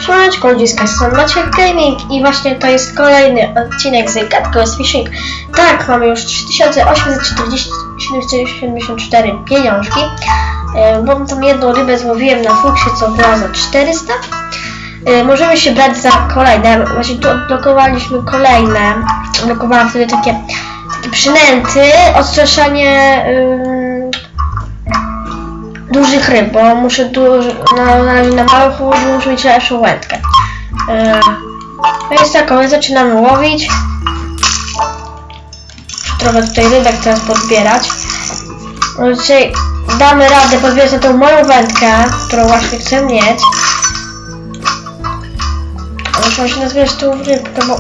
Siemaneczko, ludziska, jestem Maciek Gaming i właśnie to jest kolejny odcinek z God Goes Fishing. Tak, mamy już 3874 pieniążki, bo tam jedną rybę złowiłem na fuksie, co była za 400. Możemy się brać za kolejne, właśnie tu odblokowaliśmy kolejne, odblokowałam wtedy takie przynęty, odstraszanie dużych ryb, bo muszę na razie na małych łódź muszę mieć lepszą wędkę. No jest tak, my zaczynamy łowić. Trochę tutaj rybek teraz podbierać. No dzisiaj damy radę podbierać na tą moją wędkę, którą właśnie chcę mieć. Muszę się nazwać tą rybkę, bo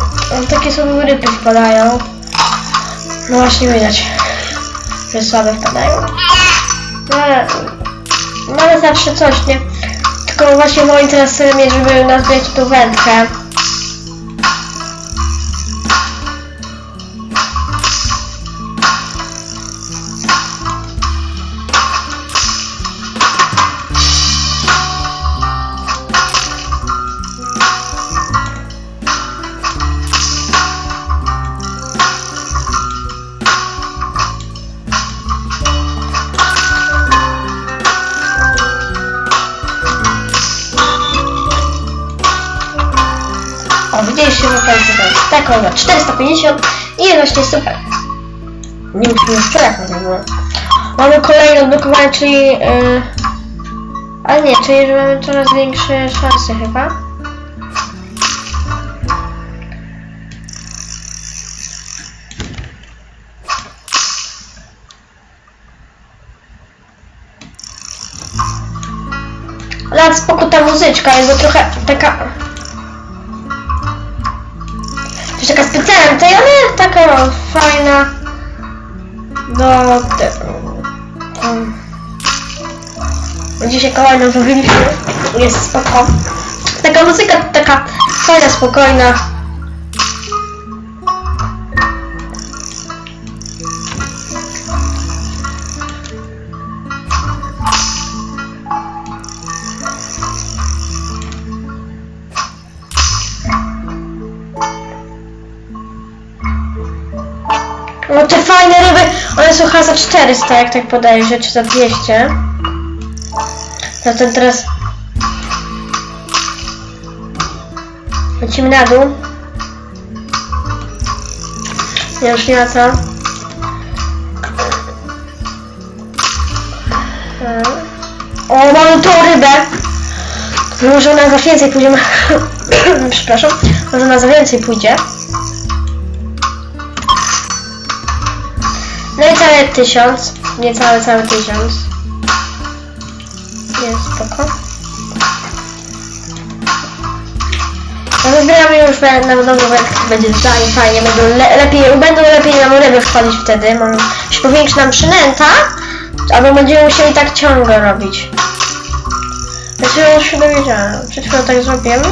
takie słabe rybki wpadają. No właśnie widać, że słabe wpadają. No ale zawsze coś, nie? Tylko właśnie moim teraz celem jest, żeby nazbierać tą wędkę. O, widzieliście, że to jest taką za 450 i jest właśnie super. Nie musimy już wczoraj nie było. Mamy kolejne odblokowanie, czyli ale nie, czyli że mamy coraz większe szanse chyba. Ale spoko ta muzyczka, jest bo trochę taka... Też taka specjalna, tutaj ona jest taka fajna do... Dzisiaj kolejną zrobiliśmy, jest spoko. Taka muzyka, taka fajna, spokojna. No te fajne ryby, one są chyba za 400, jak tak podejrzę, czy za 200. Zatem teraz lecimy na dół. Ja już nie ma co. O, mamy tą rybę. Może ona za więcej pójdzie. Przepraszam, może ona za więcej pójdzie. No i całe 1000, niecałe 1000. Jest spoko. No wybieramy już na nową wędkę, będzie fajnie, będą lepiej nam ryby wchodzić wtedy, może się powiększy nam przynęta, albo będziemy musieli tak ciągle robić. Znaczy ja już się dowiedziałem, przed chwilą tak zrobimy.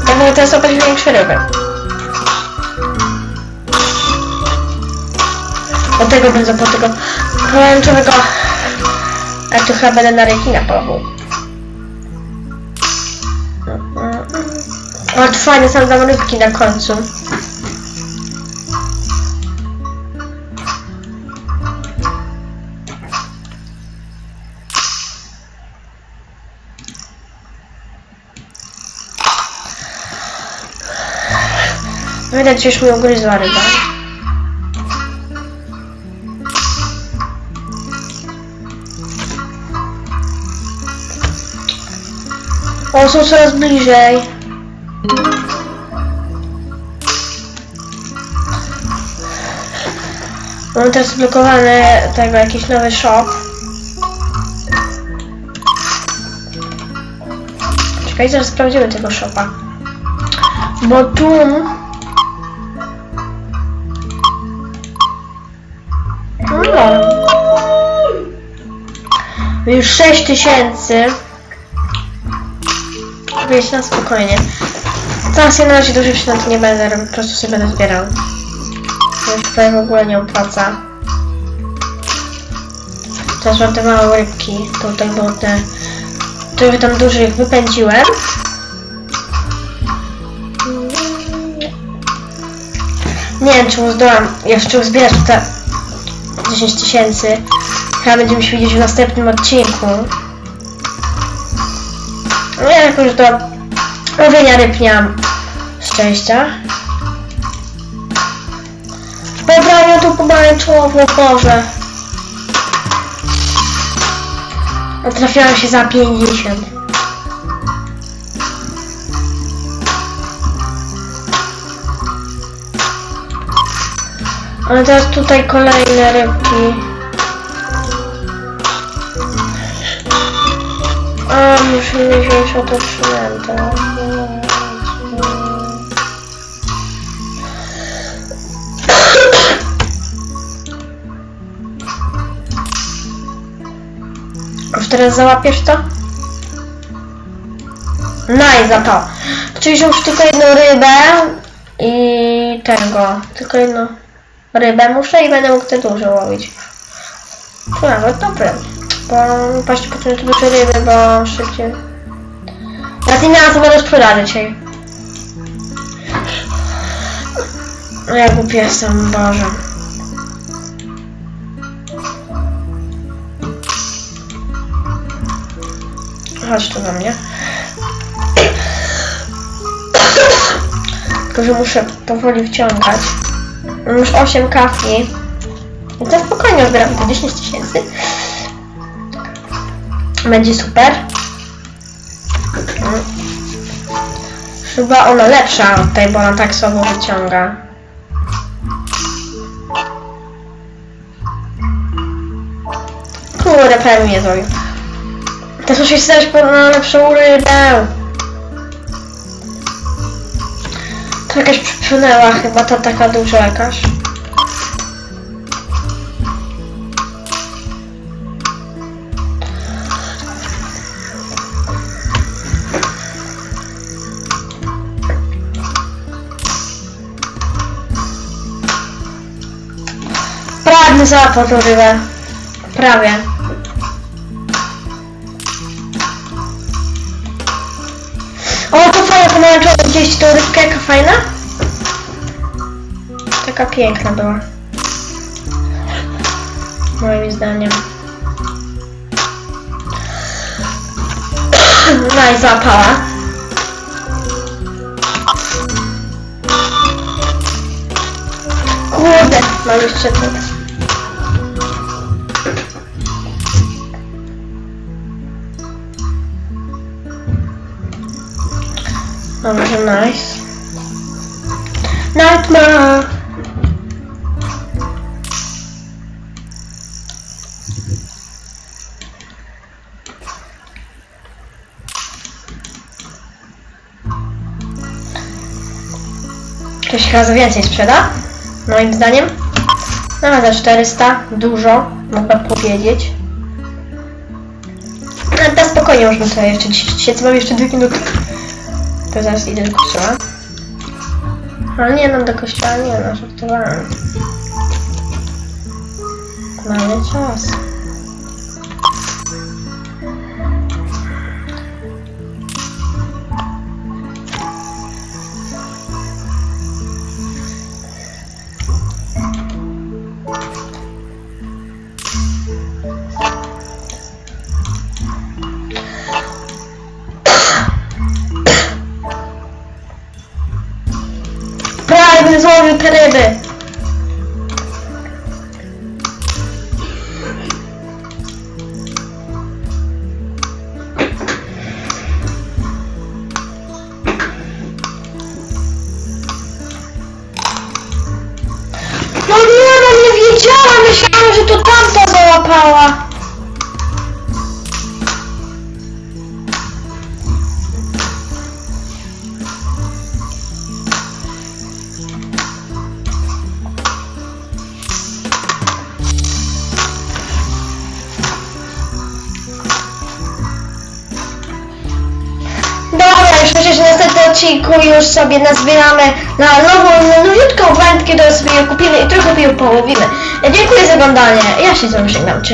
Ja będę teraz łapać większe ryby. Do tego pomarańczowego, a tu chyba będę na rekina polował. O, to fajnie, sam dam rybki na końcu. Widać, że już mi ugryzła ryba. O, są coraz bliżej. Mam teraz blokowany tego jakiś nowy shop. Czekaj, zaraz sprawdzimy tego shopa. Bo tu... No. Już 6000. Wiesz, na spokojnie. Teraz ja na razie dużo przynęt nie będę robił, po prostu sobie będę zbierał. To już tutaj w ogóle nie opłaca. Teraz mam te małe rybki, tutaj było te... Trochę tam dużych wypędziłem. Nie wiem, czy zdołam jeszcze uzbierać te 10 000. Chyba będziemy się widzieć w następnym odcinku. No ja jakoś do łowienia ryb nie mam szczęścia. Pobrałem tu pomarańczową, Boże. Trafiałam się za 50. Ale teraz tutaj kolejne rybki. A, musimy wziąć oto przynętę. Już teraz załapiesz to? Nice, za to. Czyli już tylko jedną rybę i tego. Tylko jedną rybę muszę i będę mógł te duże łowić. To nawet dobre. Bo patrzcie po tym te ryby, bo szybciej. Ja nie miałam co będę sprzedać dzisiaj. No ja głupi jestem, Boże. Chodź tu do mnie. Tylko, że muszę powoli wciągać. Mam już 8 kafli. I to spokojnie odbieram te 10 000. Będzie super. Chyba ona lepsza od tej, bo ona tak sobą wyciąga. Kurde, prawie mnie zrobił. Teraz muszę stać po lepszą rybę. To jakaś przypłynęła chyba, ta taka duża jakaś. Prawie załapał tą rybę. Prawie. O, to fajna pomarańczowa. Widzieliście tą rybkę, jaka fajna? Taka piękna była. Moim zdaniem. No i załapała. Kurde, mam jeszcze to. Dobrze, nice. Nightmare! Ktoś chyba za więcej sprzeda? Moim zdaniem. No, za 400. Dużo, mogę powiedzieć. Ale teraz spokojnie można sobie jeszcze 10 000, mam jeszcze 2 minuty. To zaraz idę do kościoła. Ale nie, no do kościoła nie, no żartowałem. Mamy czas. Prawie złowił te ryby. No nie, no nie wiedziałam, myślałam, że to tamta załapała. Przecież w następnym odcinku już sobie nazbieramy na nowiutką wędkę, to sobie ją kupimy i trochę ją połowimy. Dziękuję za oglądanie. Ja się z wami żegnam. Cześć.